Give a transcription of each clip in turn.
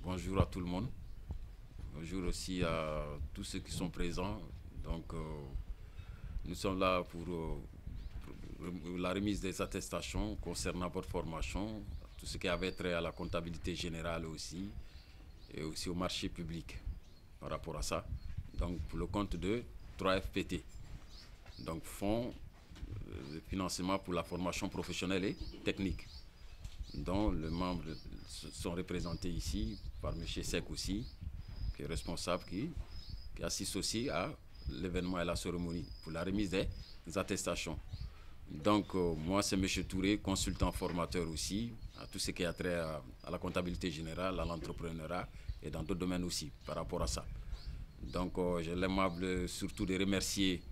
bonjour à tout le monde. Bonjour aussi à tous ceux qui sont présents. Donc, nous sommes là pour la remise des attestations concernant votre formation, tout ce qui avait trait à la comptabilité générale aussi, et aussi au marché public par rapport à ça. Donc, pour le compte de 3FPT, donc Fonds de financement pour la formation professionnelle et technique, dont les membres sont représentés ici par M. Sek aussi, qui est responsable, qui assiste aussi à l'événement et la cérémonie pour la remise des attestations. Donc, moi, c'est M. Touré, consultant formateur aussi, à tout ce qui a trait à la comptabilité générale, à l'entrepreneuriat et dans d'autres domaines aussi par rapport à ça. Donc, j'ai l'aimable surtout de remercier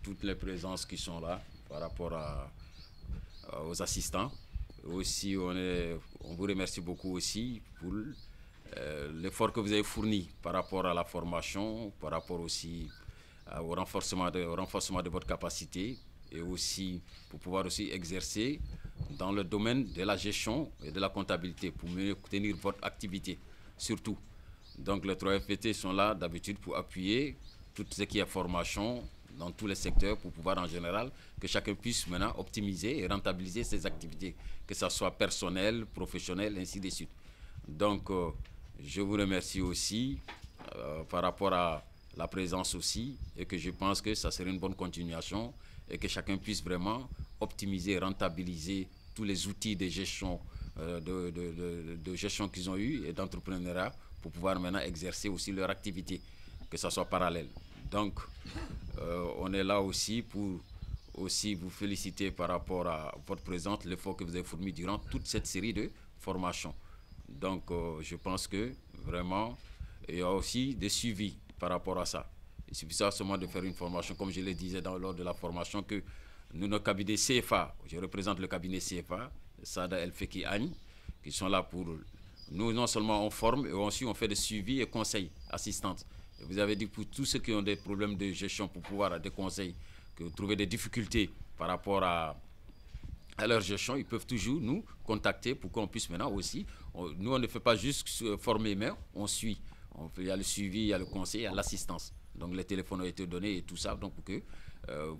toutes les présences qui sont là par rapport aux assistants. Aussi, on vous remercie beaucoup aussi pour l'effort que vous avez fourni par rapport à la formation, par rapport aussi au renforcement de votre capacité et aussi pour pouvoir aussi exercer dans le domaine de la gestion et de la comptabilité pour mieux tenir votre activité, surtout. Donc les 3FPT sont là d'habitude pour appuyer tout ce qui est formation dans tous les secteurs pour pouvoir en général que chacun puisse maintenant optimiser et rentabiliser ses activités, que ce soit personnel, professionnel, ainsi de suite. Donc je vous remercie aussi par rapport à la présence aussi et que je pense que ça serait une bonne continuation et que chacun puisse vraiment optimiser, rentabiliser tous les outils de gestion, de gestion qu'ils ont eu et d'entrepreneuriat pour pouvoir maintenant exercer aussi leur activité, que ça soit parallèle. Donc, on est là aussi pour aussi vous féliciter par rapport à votre présence, l'effort que vous avez fourni durant toute cette série de formations. Donc, je pense que vraiment, il y a aussi des suivis par rapport à ça. Il suffit seulement de faire une formation, comme je le disais lors de la formation, que nous, nos cabinets CFA, je représente le cabinet CFA, Sada El Feki Agne, qui sont là pour nous, non seulement on forme, mais aussi on fait des suivis et conseils, assistantes. Et vous avez dit pour tous ceux qui ont des problèmes de gestion, pour pouvoir des conseils, que vous trouvez des difficultés par rapport à leur gestion, ils peuvent toujours nous contacter pour qu'on puisse maintenant aussi. Nous, on ne fait pas juste former, mais on suit. Il y a le suivi, il y a le conseil, il y a l'assistance. Donc les téléphones ont été donnés et tout ça, donc pour que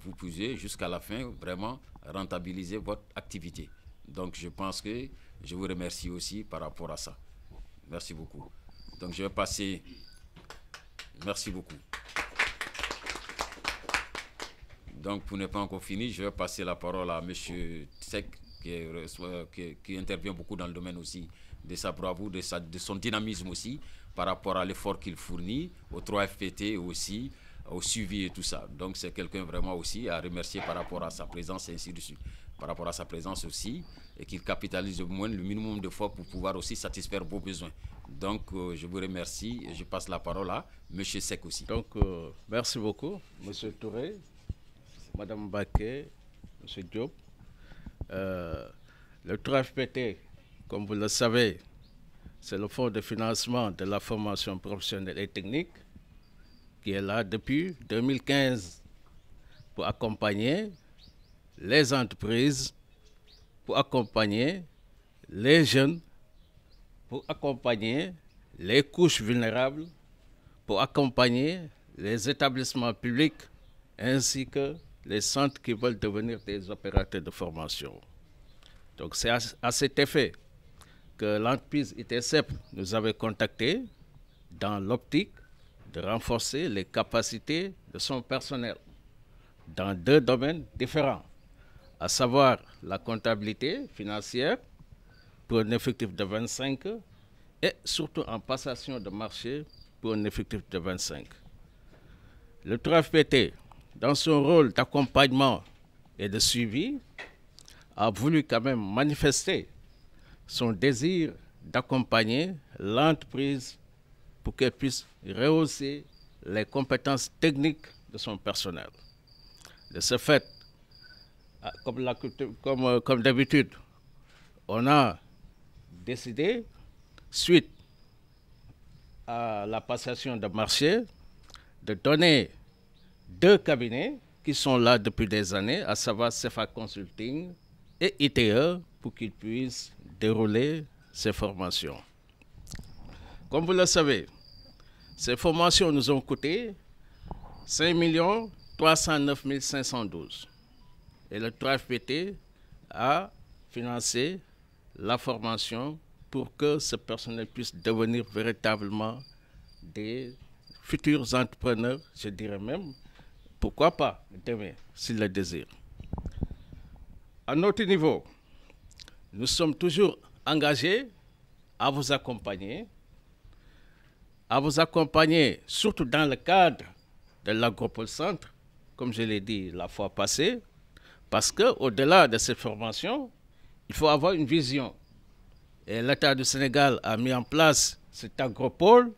vous puissiez jusqu'à la fin vraiment rentabiliser votre activité. Donc je pense que je vous remercie aussi par rapport à ça. Merci beaucoup. Donc je vais passer. Merci beaucoup. Donc pour ne pas encore finir, je vais passer la parole à M. Sek, qui intervient beaucoup dans le domaine aussi de sa bravoure, de son dynamisme aussi, par rapport à l'effort qu'il fournit, aux 3FPT aussi, au suivi et tout ça. Donc c'est quelqu'un vraiment aussi à remercier par rapport à sa présence et ainsi de suite. Par rapport à sa présence aussi, et qu'il capitalise au moins le minimum d'efforts pour pouvoir aussi satisfaire vos besoins. Donc je vous remercie et je passe la parole à M. Sek aussi. Donc merci beaucoup, M. Touré, Mme Baké, M. Diop. Le 3FPT, comme vous le savez, c'est le Fonds de financement de la formation professionnelle et technique qui est là depuis 2015 pour accompagner les entreprises, pour accompagner les jeunes, pour accompagner les couches vulnérables, pour accompagner les établissements publics ainsi que les centres qui veulent devenir des opérateurs de formation. Donc c'est à cet effet que l'entreprise ITCEP nous avait contactés dans l'optique de renforcer les capacités de son personnel dans 2 domaines différents, à savoir la comptabilité financière pour un effectif de 25 et surtout en passation de marché pour un effectif de 25. Le 3FPT, dans son rôle d'accompagnement et de suivi, a voulu quand même manifester son désir d'accompagner l'entreprise pour qu'elle puisse rehausser les compétences techniques de son personnel. De ce fait, comme d'habitude, on a décidé, suite à la passation de marché, de donner 2 cabinets qui sont là depuis des années, à savoir CFA Consulting et ITE, pour qu'ils puissent dérouler ces formations. Comme vous le savez, ces formations nous ont coûté 5 309 512. Et le 3FPT a financé la formation pour que ce personnel puisse devenir véritablement des futurs entrepreneurs, je dirais même, pourquoi pas demain, s'ils le désirent. À notre niveau, nous sommes toujours engagés à vous accompagner surtout dans le cadre de l'Agropole Centre, comme je l'ai dit la fois passée, parce qu'au-delà de cette formation, il faut avoir une vision. Et l'État du Sénégal a mis en place cet agropole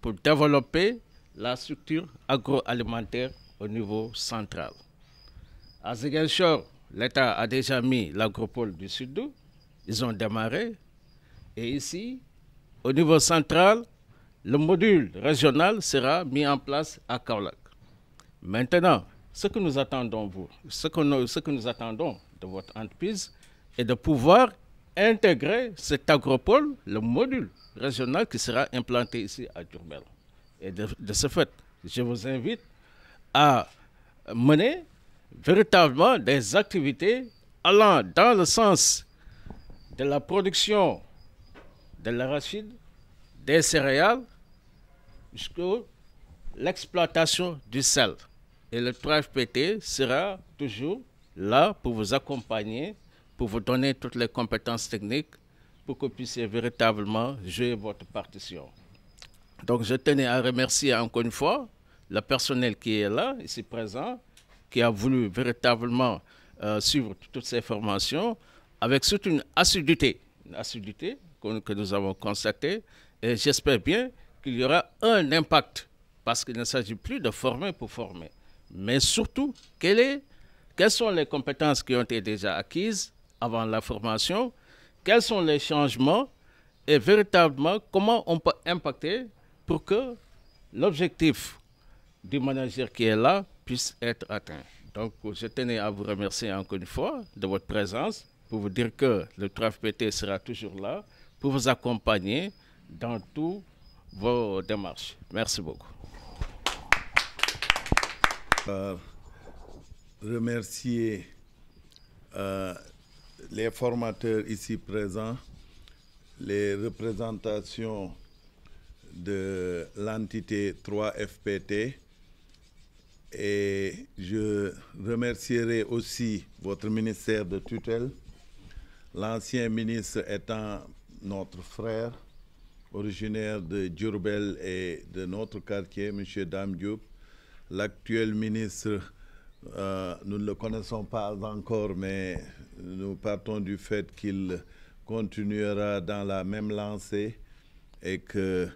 pour développer la structure agroalimentaire au niveau central. À Ziguinchor, l'État a déjà mis l'agropole du Sud, ils ont démarré. Et ici, au niveau central, le module régional sera mis en place à Kaolack. Maintenant, ce que nous attendons de votre entreprise est de pouvoir intégrer cet agropole, le module régional qui sera implanté ici à Diourbel. Et de ce fait, je vous invite à mener véritablement des activités allant dans le sens de la production de l'arachide, des céréales, jusqu'à l'exploitation du sel. Et le 3FPT sera toujours là pour vous accompagner, pour vous donner toutes les compétences techniques pour que vous puissiez véritablement jouer votre partition. Donc je tenais à remercier encore une fois le personnel qui est là, ici présent, qui a voulu véritablement suivre toutes ces formations avec surtout une assiduité que nous avons constatée. Et j'espère bien qu'il y aura un impact, parce qu'il ne s'agit plus de former pour former, mais surtout quelles sont les compétences qui ont été déjà acquises avant la formation, quels sont les changements et véritablement comment on peut impacter pour que l'objectif du manager qui est là puisse être atteint. Donc je tenais à vous remercier encore une fois de votre présence, pour vous dire que le 3FPT sera toujours là pour vous accompagner dans toutes vos démarches. Merci beaucoup. Remercier les formateurs ici présents, les représentations de l'entité 3FPT, et je remercierai aussi votre ministère de tutelle, l'ancien ministre étant notre frère, originaire de Diourbel et de notre quartier, M. Dame Diop. L'actuel ministre, nous ne le connaissons pas encore, mais nous partons du fait qu'il continuera dans la même lancée et que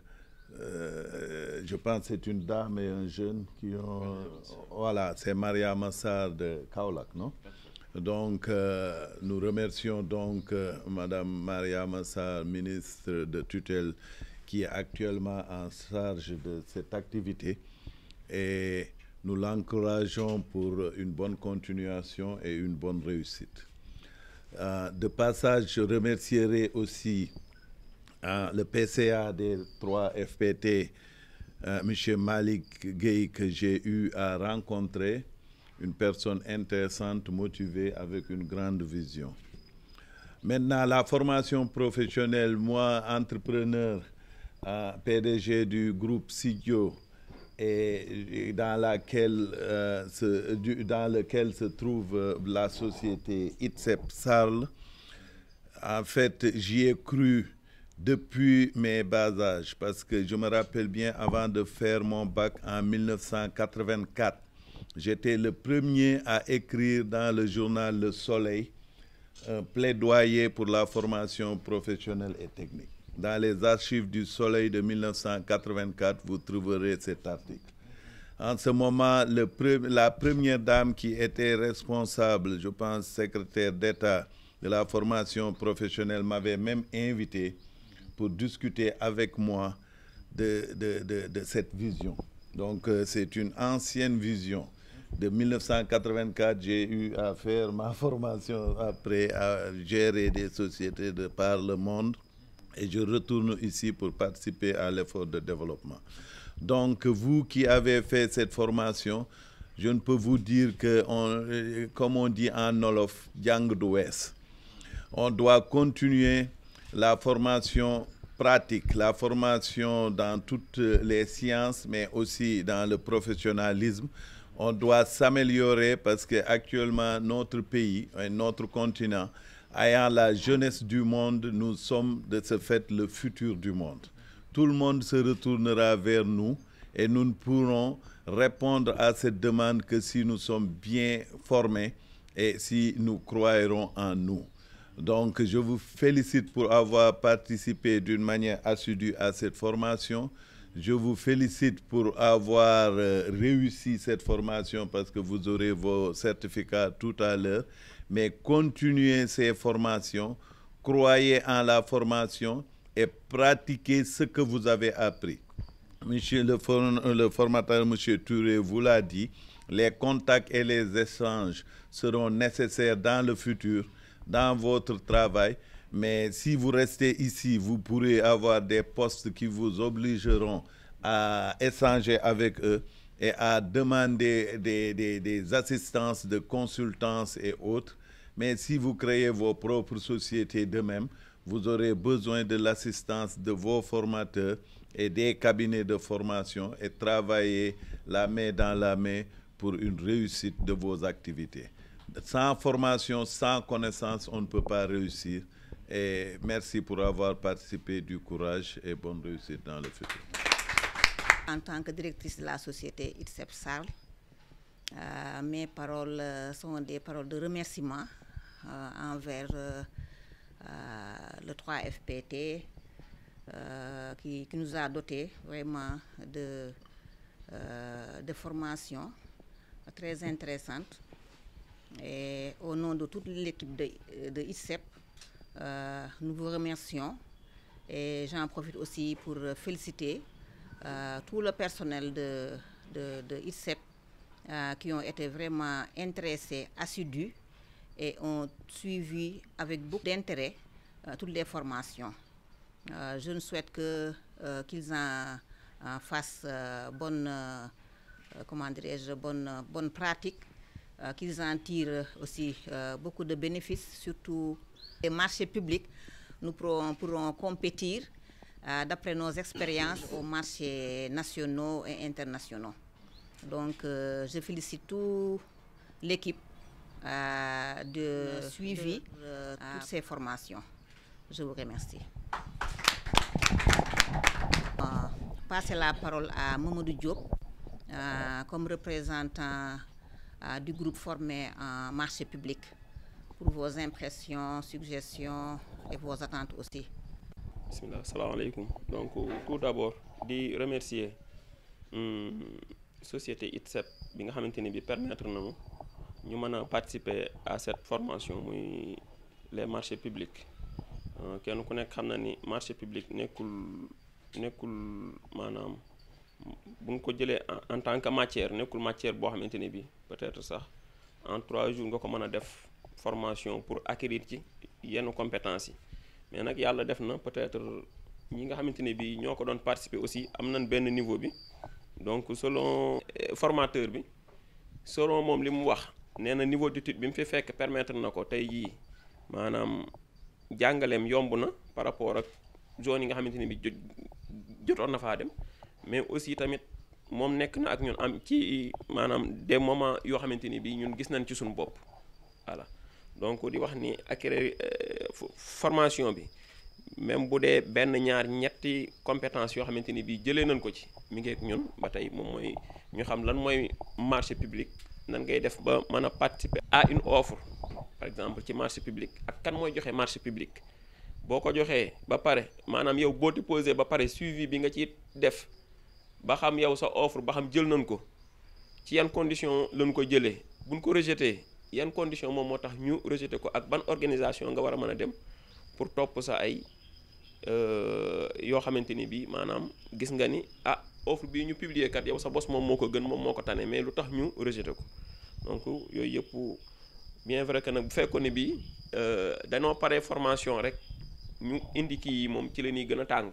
je pense que c'est une dame et un jeune qui ont... Voilà, c'est Maria Massar de Kaolack, non? Donc, nous remercions donc Madame Maria Massar, ministre de tutelle, qui est actuellement en charge de cette activité. Et nous l'encourageons pour une bonne continuation et une bonne réussite. De passage, je remercierai aussi le PCA des 3FPT, M. Malik Gueye, que j'ai eu à rencontrer, une personne intéressante, motivée, avec une grande vision. Maintenant, la formation professionnelle, moi, entrepreneur, PDG du groupe Sidio, et dans lequel se trouve la société ITSEP Sarl. En fait, j'y ai cru depuis mes bas âges, parce que je me rappelle bien, avant de faire mon bac en 1984, j'étais le premier à écrire dans le journal Le Soleil un plaidoyer pour la formation professionnelle et technique. Dans les archives du Soleil de 1984, vous trouverez cet article. En ce moment, la première dame qui était responsable, je pense secrétaire d'État de la formation professionnelle, m'avait même invité pour discuter avec moi de cette vision. Donc c'est une ancienne vision. De 1984, j'ai eu à faire ma formation après, à gérer des sociétés de par le monde. et je retourne ici pour participer à l'effort de développement. Donc, vous qui avez fait cette formation, je ne peux vous dire que, comme on dit en Wolof, jàng du wees. On doit continuer la formation pratique, la formation dans toutes les sciences, mais aussi dans le professionnalisme. On doit s'améliorer parce qu'actuellement, notre pays et notre continent, ayant la jeunesse du monde, nous sommes de ce fait le futur du monde. Tout le monde se retournera vers nous et nous ne pourrons répondre à cette demande que si nous sommes bien formés et si nous croirons en nous. Donc, je vous félicite pour avoir participé d'une manière assidue à cette formation. Je vous félicite pour avoir réussi cette formation parce que vous aurez vos certificats tout à l'heure. Mais continuez ces formations, croyez en la formation et pratiquez ce que vous avez appris. Monsieur le formateur, Monsieur Touré, vous l'a dit, les contacts et les échanges seront nécessaires dans le futur, dans votre travail. Mais si vous restez ici, vous pourrez avoir des postes qui vous obligeront à échanger avec eux et à demander des assistances de consultance et autres. Mais si vous créez vos propres sociétés de même, vous aurez besoin de l'assistance de vos formateurs et des cabinets de formation et travailler la main dans la main pour une réussite de vos activités. Sans formation, sans connaissance, on ne peut pas réussir. Et merci pour avoir participé, du courage et bonne réussite dans le futur. En tant que directrice de la société ITSEP-SAL, mes paroles sont des paroles de remerciement envers le 3FPT qui nous a doté vraiment de formations très intéressantes. Et au nom de toute l'équipe de ITSEP, nous vous remercions et j'en profite aussi pour féliciter tout le personnel de ITSEP qui ont été vraiment intéressés, assidus et ont suivi avec beaucoup d'intérêt toutes les formations. Je ne souhaite que qu'ils en fassent bonne pratique, qu'ils en tirent aussi beaucoup de bénéfices, surtout les marchés publics. Nous pourrons compétir d'après nos expériences aux marchés nationaux et internationaux. Donc, je félicite toute l'équipe de suivi toutes ces formations. Je vous remercie. Passer la parole à Mamadou Diop comme représentant du groupe formé en marché public pour vos impressions, suggestions et vos attentes aussi. Bismillah, salam alaikum. Donc, tout d'abord, de remercier société ITSEP bi nga xamanteni bi permettre nañu ñu mëna participer à cette formation muy les marchés publics. Kenn ku nekk xam na ni marché public nekkul maanaam bu ko jëlee en tant que matière nekkul matière boo xamante ni bi peut-être sax en 3 jours nga ko mën a def formation pour acquérir ci yenn compétences yi mais nag yàlla def na peut-être ñi nga xamante ni bi ñoo ko doon participer aussi am nañ benn niveau bi donc selon formateur bi selon moom li mu wax nee na niveau d'étude bi mu fi fekk permettre na ko tey jii maanaam jàngaleem yomb na par rapport ak zone yi nga xamante ni bi jotoon na faa dem mais aussi tamit moom nekk na ak ñun am ci maanaam des moments yoo xamante ni bi ñun gis nañ ci suñu bopp voilà donc di wax ni acquérir formation bi même bu dee benn ñaar ñetti compétences yoo xamante ni bi jëlee nañ ko ci mi ngi ak ñun ba tey moom mooy ñu xam lan mooy marché public nan ngay def ba mën a participer à une offre par exemple ci marché public ak kan mooy joxe marché public boo ko joxee ba pare maanaam yow boo déposé ba pare suivi bi nga ci def ba xam yow sa offre ba xam jël nañ ko ci yan condition lañ ko jëlee buñ ko rejeté yan condition moom moo tax ñu rejeté ko ak ban organisation nga war a mën a dem pour topp sa ay yoo xamante ni bi maanaam gis nga ni ah offre bii ñu publier kat yow sa boss moom moo ko gën moom moo ko tane mais lu tax ñu rejeté ko donc yooyu yëpp bien vrai que nag bu fekkoon ne bii dañoo pare formation rek ñu indi kii yi moom ci la ñuy gën a tàng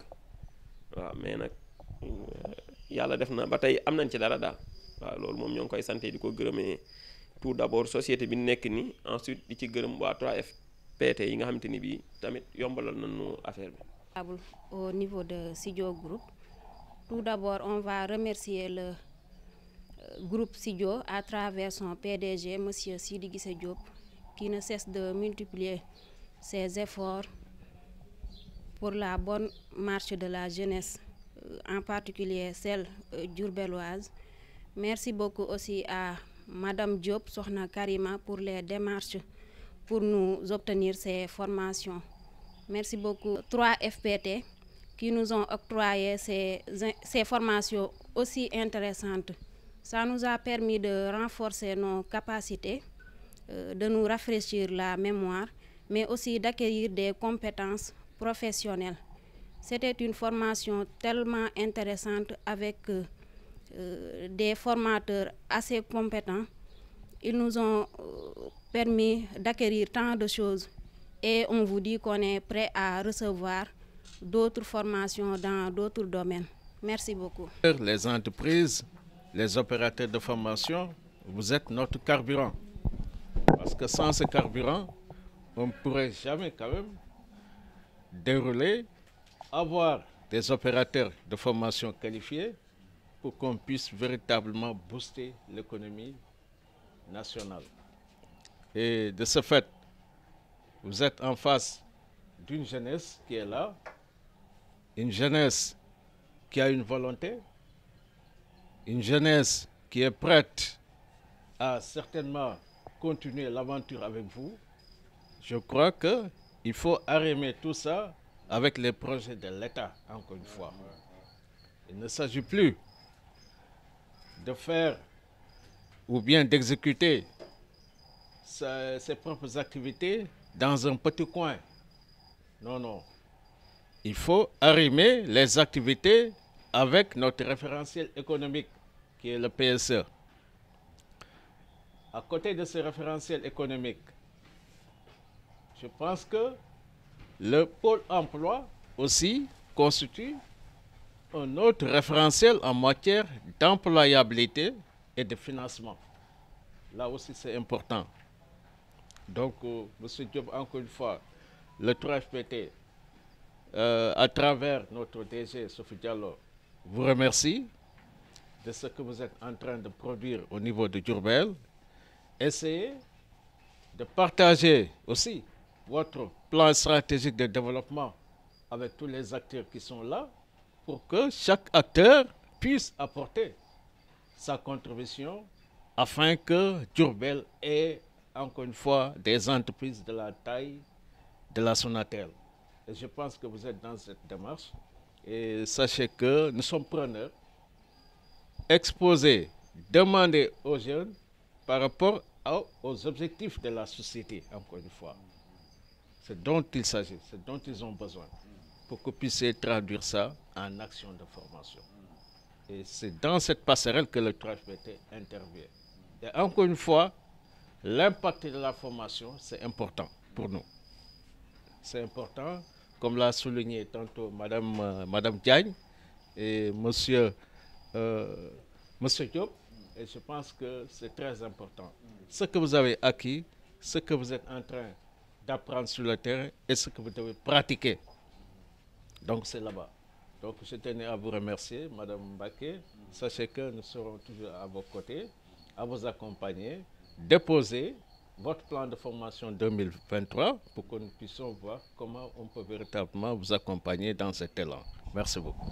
waaw mais nag yàlla def na ba tey am nañ ci dara daal waaw loolu moom ñoo ngi koy santé di ko gërëmee tout d'abord société bi nekk ni ensuite di ci gërëm waa 3FPT yi nga xamante ni bii tamit yombalal nañu affaire bi. Au niveau de Sidio Group, tout d'abord on va remercier le groupe Sidio à travers son PDG, Monsieur Sidi Guissé Diop, qui ne cesse de multiplier ses efforts pour la bonne marche de la jeunesse, en particulier celle diourbelloise. Merci beaucoup aussi à Madame Diop, Sokhna Karima, pour les démarches pour nous obtenir ces formations. Merci beaucoup 3FPT qui nous ont octroyé ces formations aussi intéressantes. Ça nous a permis de renforcer nos capacités, de nous rafraîchir la mémoire, mais aussi d'acquérir des compétences professionnelles. C'était une formation tellement intéressante avec des formateurs assez compétents. Ils nous ont permis d'acquérir tant de choses et on vous dit qu'on est prêt à recevoir d'autres formations dans d'autres domaines. Merci beaucoup. Les entreprises, les opérateurs de formation, vous êtes notre carburant. Parce que sans ce carburant, on ne pourrait jamais quand même dérouler, avoir des opérateurs de formation qualifiés pour qu'on puisse véritablement booster l'économie nationale. Et de ce fait, vous êtes en face d'une jeunesse qui est là, une jeunesse qui a une volonté, une jeunesse qui est prête à certainement continuer l'aventure avec vous. Je crois qu'il faut arrimer tout ça avec les projets de l'État, encore une fois. Il ne s'agit plus de faire ou bien d'exécuter ses propres activités dans un petit coin. Non, non. Il faut arrimer les activités avec notre référentiel économique, qui est le PSE. À côté de ce référentiel économique, je pense que le pôle emploi aussi constitue un autre référentiel en matière d'employabilité et de financement. Là aussi, c'est important. Donc, M. Diop, encore une fois, le 3FPT, à travers notre DG, Sophie Diallo, vous remercie de ce que vous êtes en train de produire au niveau de Diourbel. Essayez de partager aussi votre plan stratégique de développement avec tous les acteurs qui sont là pour que chaque acteur puisse apporter sa contribution afin que Diourbel ait encore une fois des entreprises de la taille de la Sonatel. Et je pense que vous êtes dans cette démarche et sachez que nous sommes preneurs. Exposez, demandez aux jeunes par rapport aux objectifs de la société, encore une fois. C'est dont il s'agit, c'est dont ils ont besoin pour que vous puissiez traduire ça en action de formation. Et c'est dans cette passerelle que le 3FPT intervient. Et encore une fois, l'impact de la formation, c'est important pour nous. C'est important, comme l'a souligné tantôt Madame Diagne et Monsieur Diop, et je pense que c'est très important. Ce que vous avez acquis, ce que vous êtes en train d'apprendre sur le terrain et ce que vous devez pratiquer. Donc c'est là-bas. Donc je tenais à vous remercier, Madame Mbaké. Sachez que nous serons toujours à vos côtés, à vous accompagner. Déposez votre plan de formation 2023 pour que nous puissions voir comment on peut véritablement vous accompagner dans cet élan. Merci beaucoup.